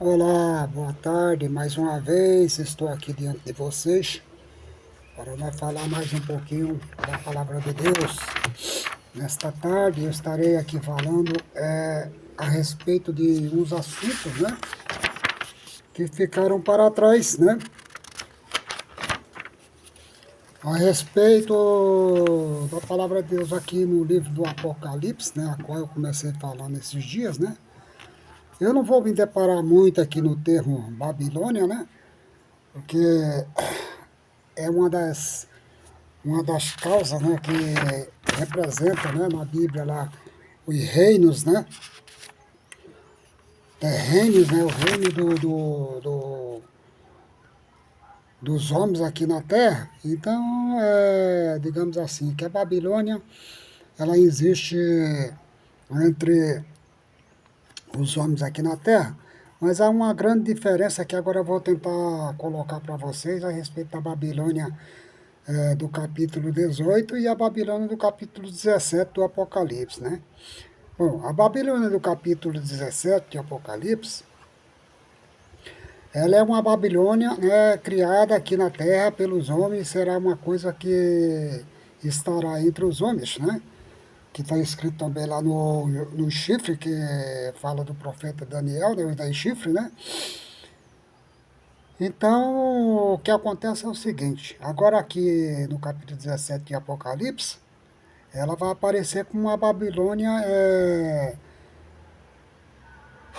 Olá, boa tarde. Mais uma vez estou aqui diante de vocês para nós falar mais um pouquinho da palavra de Deus. Nesta tarde eu estarei aqui falando a respeito de uns assuntos, né, que ficaram para trás, né? A respeito da palavra de Deus aqui no livro do Apocalipse, né, a qual eu comecei falando esses dias, né? Eu não vou me deparar muito aqui no termo Babilônia, né? Porque é uma das causas, né, que representa, né, na Bíblia lá os reinos, né, terrenos, né, o reino dos homens aqui na Terra. Então, digamos assim, que a Babilônia, ela existe entre os homens aqui na Terra, mas há uma grande diferença que agora eu vou tentar colocar para vocês a respeito da Babilônia do capítulo 18 e a Babilônia do capítulo 17 do Apocalipse, né? Bom, a Babilônia do capítulo 17 de Apocalipse, ela é uma Babilônia, né, criada aqui na terra pelos homens, será uma coisa que estará entre os homens, né? Que está escrito também lá no chifre, que fala do profeta Daniel, né, os 10 chifres, né? Então, o que acontece é o seguinte, agora aqui no capítulo 17 de Apocalipse, ela vai aparecer como uma Babilônia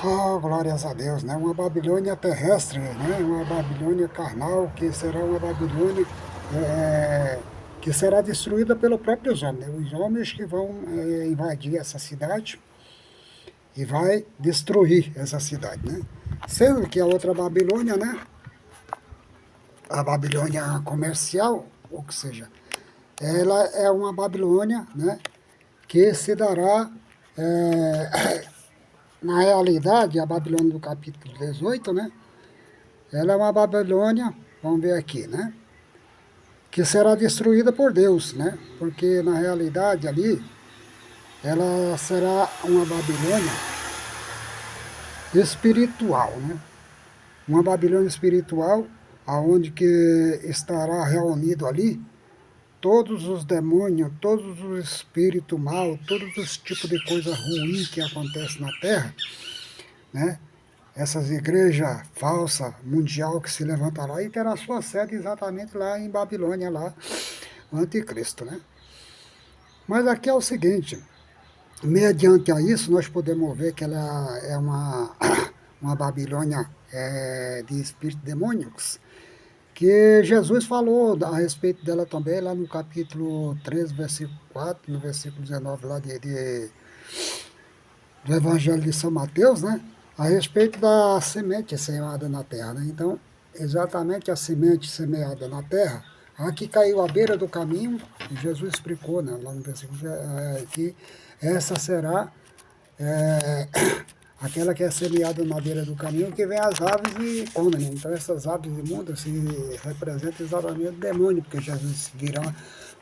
oh, glórias a Deus, né? Uma Babilônia terrestre, né? Uma Babilônia carnal, que será uma Babilônia que será destruída pelos próprios homens, né? Os homens que vão invadir essa cidade e vai destruir essa cidade, né? Sendo que a outra Babilônia, né? A Babilônia comercial, ou que seja, ela é uma Babilônia, né? Que se dará na realidade, a Babilônia do capítulo 18, né? Ela é uma Babilônia, vamos ver aqui, né? Que será destruída por Deus, né? Porque na realidade ali ela será uma Babilônia espiritual, né? Uma Babilônia espiritual, aonde que estará reunido ali todos os demônios, todos os espíritos mal, todos os tipos de coisa ruim que acontece na Terra, né? Essas igrejas falsas, mundial que se levantará e terá sua sede exatamente lá em Babilônia, lá, o anticristo, né? Mas aqui é o seguinte, mediante a isso nós podemos ver que ela é uma Babilônia de espíritos demônicos, que Jesus falou a respeito dela também, lá no capítulo 13, versículo 4, no versículo 19 lá do Evangelho de São Mateus, né? A respeito da semente semeada na terra, né? Então, exatamente a semente semeada na terra, a que caiu à beira do caminho, Jesus explicou, né, lá no versículo, que essa será é, aquela que é semeada na beira do caminho, que vem as aves e comem, né? Então, essas aves imundas se representam exatamente o demônio, porque Jesus virá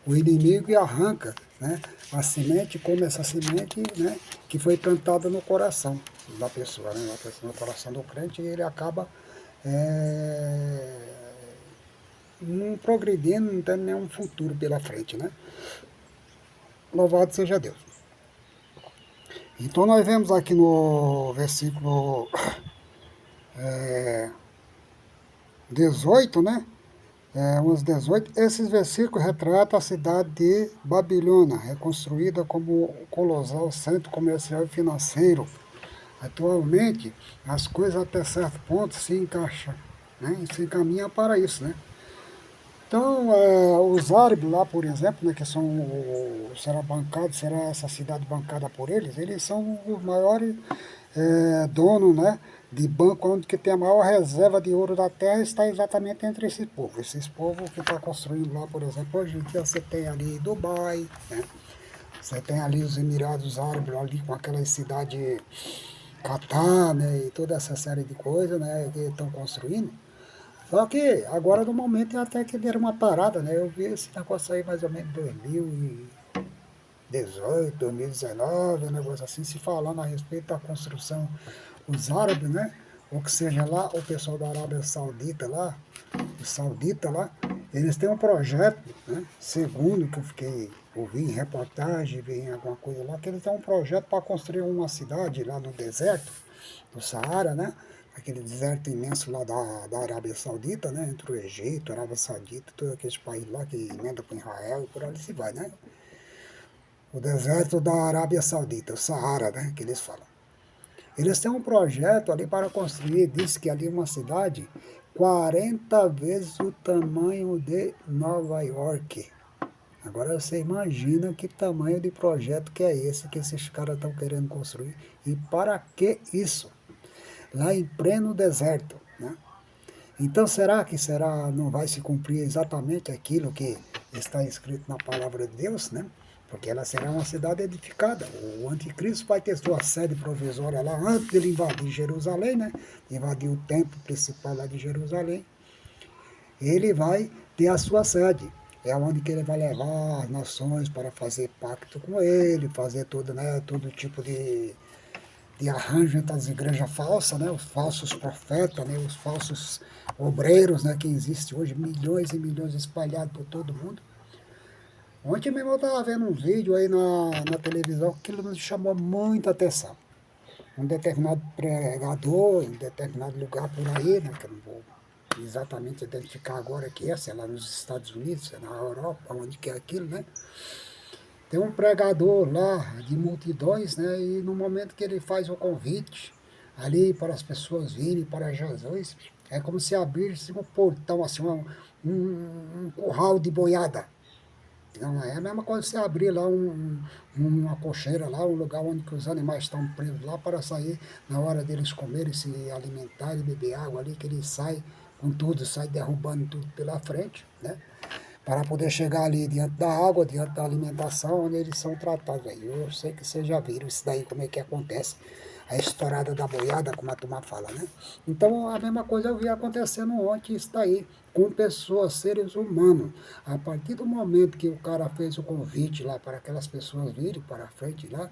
o inimigo e arranca, né, a semente, come essa semente, né, que foi plantada no coração da pessoa, né, no coração do crente, e ele acaba não progredindo, não tendo nenhum futuro pela frente, né? Louvado seja Deus. Então nós vemos aqui no versículo 18, né? Uns 18, esses versículos retratam a cidade de Babilônia, reconstruída como colossal centro comercial e financeiro. Atualmente, as coisas até certo ponto se encaixam, né? E se encaminham para isso, né? Então, os árabes lá, por exemplo, né, que será bancado, será essa cidade bancada por eles são os maiores donos, né, de banco, onde que tem a maior reserva de ouro da terra, está exatamente entre esse povo. Esses povos que está construindo lá, por exemplo, hoje em dia você tem ali Dubai, né? Você tem ali os Emirados Árabes ali com aquelas cidades Catar, né, e toda essa série de coisas, né, que estão construindo. Só que agora no momento até que deram uma parada, né? Eu vi esse negócio aí mais ou menos em 2018, 2019, um negócio assim, se falando a respeito da construção, os árabes, né? ou que seja lá, o pessoal da Arábia Saudita lá, os sauditas lá, eles têm um projeto, né, segundo o que eu ouvi em reportagem, vi em alguma coisa lá, que eles têm um projeto para construir uma cidade lá no deserto, do Saara, né, aquele deserto imenso lá da Arábia Saudita, né, entre o Egito, a Arábia Saudita, todos aqueles países lá que emendam com Israel e por ali se vai, né. O deserto da Arábia Saudita, o Saara, né, que eles falam. Eles têm um projeto ali para construir, diz que ali é uma cidade 40 vezes o tamanho de Nova York. Agora você imagina que tamanho de projeto que é esse que esses caras estão querendo construir e para que isso? Lá em pleno deserto, né? Então será não vai se cumprir exatamente aquilo que está escrito na palavra de Deus, né? Porque ela será uma cidade edificada. O anticristo vai ter sua sede provisória lá antes de ele invadir Jerusalém, né? Invadir o templo principal lá de Jerusalém. Ele vai ter a sua sede. É onde que ele vai levar as nações para fazer pacto com ele, fazer todo, né, todo tipo de arranjo entre as igrejas falsas, né, os falsos profetas, né, os falsos obreiros, né, que existem hoje, milhões e milhões espalhados por todo mundo. Ontem mesmo eu estava vendo um vídeo aí na televisão que aquilo me chamou muita atenção. Um determinado pregador, em determinado lugar por aí, né, que eu não vou exatamente identificar agora que é, se é lá nos Estados Unidos, se é na Europa, onde que é aquilo, né? Tem um pregador lá de multidões, né? E no momento que ele faz o convite ali para as pessoas virem para Jesus, é como se abrisse um portão, assim, um curral de boiada. Não é a mesma coisa que você abrir lá uma cocheira lá, um lugar onde que os animais estão presos lá para sair na hora deles comerem, se alimentarem, beber água ali, que eles saem com tudo, saem derrubando tudo pela frente, né? Para poder chegar ali diante da água, diante da alimentação, onde eles são tratados. Aí eu sei que vocês já viram isso daí, como é que acontece, a estourada da boiada, como a turma fala, né? Então, a mesma coisa eu vi acontecendo ontem, isso daí, com pessoas, seres humanos. A partir do momento que o cara fez o convite lá para aquelas pessoas virem para a frente lá,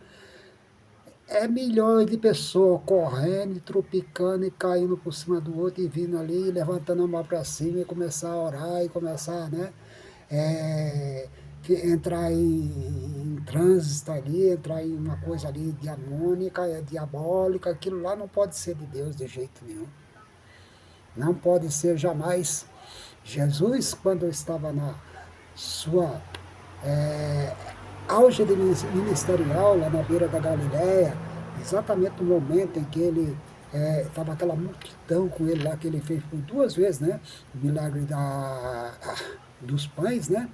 é milhões de pessoas correndo, tropicando e caindo por cima do outro e vindo ali, levantando a mão para cima e começar a orar e começar, né? É, entrar em trânsito ali, entrar em uma coisa ali diamônica, diabólica, aquilo lá não pode ser de Deus de jeito nenhum. Não pode ser jamais. Jesus, quando estava na sua auge de ministerial, lá na beira da Galileia, exatamente no momento em que ele estava aquela multidão com ele lá, que ele fez por 2 vezes, né? O milagre dos pães, né?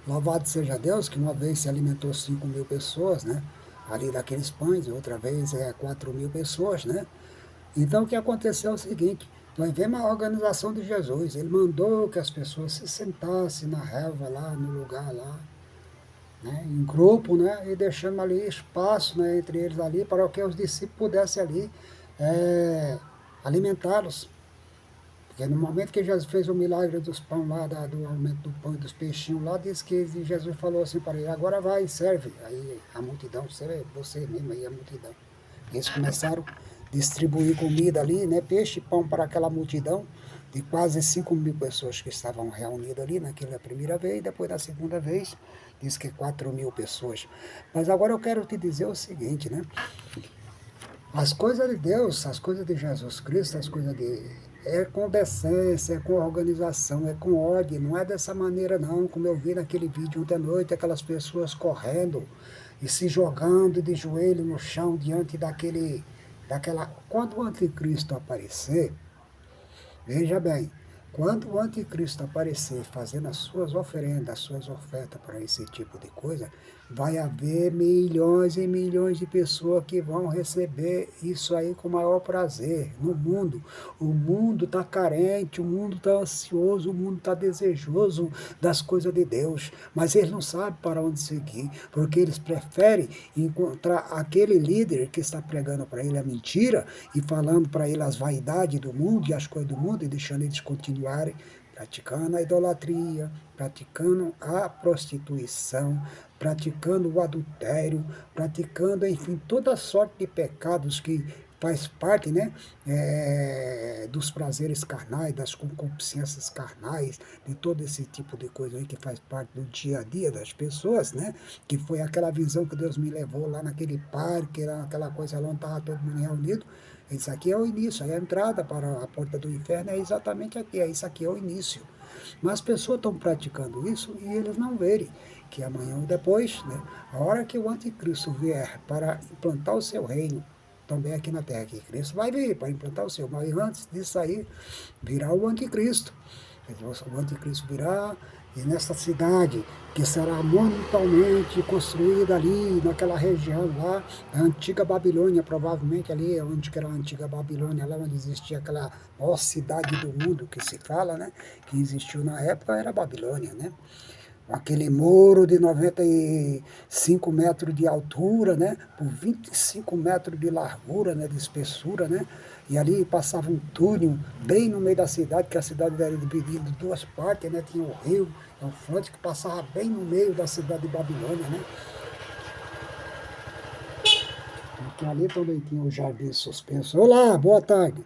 Louvado seja Deus, que uma vez se alimentou 5.000 pessoas, né? Ali daqueles pães, e outra vez 4.000 pessoas, né? Então o que aconteceu é o seguinte, nós vemos a organização de Jesus, ele mandou que as pessoas se sentassem na relva lá, no lugar lá, né, em grupo, né, e deixando ali espaço, né, entre eles ali, para que os discípulos pudessem ali alimentá-los. Porque no momento que Jesus fez o milagre dos pão lá, do aumento do pão e dos peixinhos lá, diz que Jesus falou assim para ele, agora vai e serve. Aí a multidão, você mesmo aí, a multidão. Eles começaram a distribuir comida ali, né, peixe e pão para aquela multidão de quase 5.000 pessoas que estavam reunidas ali naquela primeira vez, depois da segunda vez, diz que 4.000 pessoas. Mas agora eu quero te dizer o seguinte, né? As coisas de Deus, as coisas de Jesus Cristo, as coisas de... É com decência, é com organização, é com ordem, não é dessa maneira não, como eu vi naquele vídeo ontem à noite, aquelas pessoas correndo e se jogando de joelho no chão diante daquela... Quando o anticristo aparecer, veja bem, quando o anticristo aparecer fazendo as suas oferendas, as suas ofertas para esse tipo de coisa, vai haver milhões e milhões de pessoas que vão receber isso aí com o maior prazer no mundo. O mundo está carente, o mundo está ansioso, o mundo está desejoso das coisas de Deus, mas eles não sabem para onde seguir, porque eles preferem encontrar aquele líder que está pregando para ele a mentira e falando para ele as vaidades do mundo e as coisas do mundo e deixando eles continuarem praticando a idolatria, praticando a prostituição, praticando o adultério, praticando, enfim, toda sorte de pecados que faz parte, né, dos prazeres carnais, das concupiscências carnais, de todo esse tipo de coisa aí que faz parte do dia a dia das pessoas, né, que foi aquela visão que Deus me levou lá naquele parque, lá, aquela coisa lá onde estava todo mundo reunido. Isso aqui é o início, é a entrada para a porta do inferno, é exatamente aqui, isso aqui é o início. Mas as pessoas estão praticando isso e eles não verem que amanhã ou depois, né, a hora que o anticristo vier para implantar o seu reino, também aqui na Terra, que Cristo vai vir para implantar o seu, mas antes disso aí, virá o anticristo. O anticristo virá, e nessa cidade, que será monumentalmente construída ali, naquela região lá, a antiga Babilônia, provavelmente ali, onde que era a antiga Babilônia, lá onde existia aquela maior cidade do mundo que se fala, né, que existiu na época, era a Babilônia, né? Aquele muro de 95 metros de altura, né, por 25 metros de largura, né, de espessura, né, e ali passava um túnel bem no meio da cidade, que a cidade era dividida em duas partes, né, tinha o rio Eufrate que passava bem no meio da cidade de Babilônia, né, porque ali também tinha o jardim suspenso. Olá, boa tarde.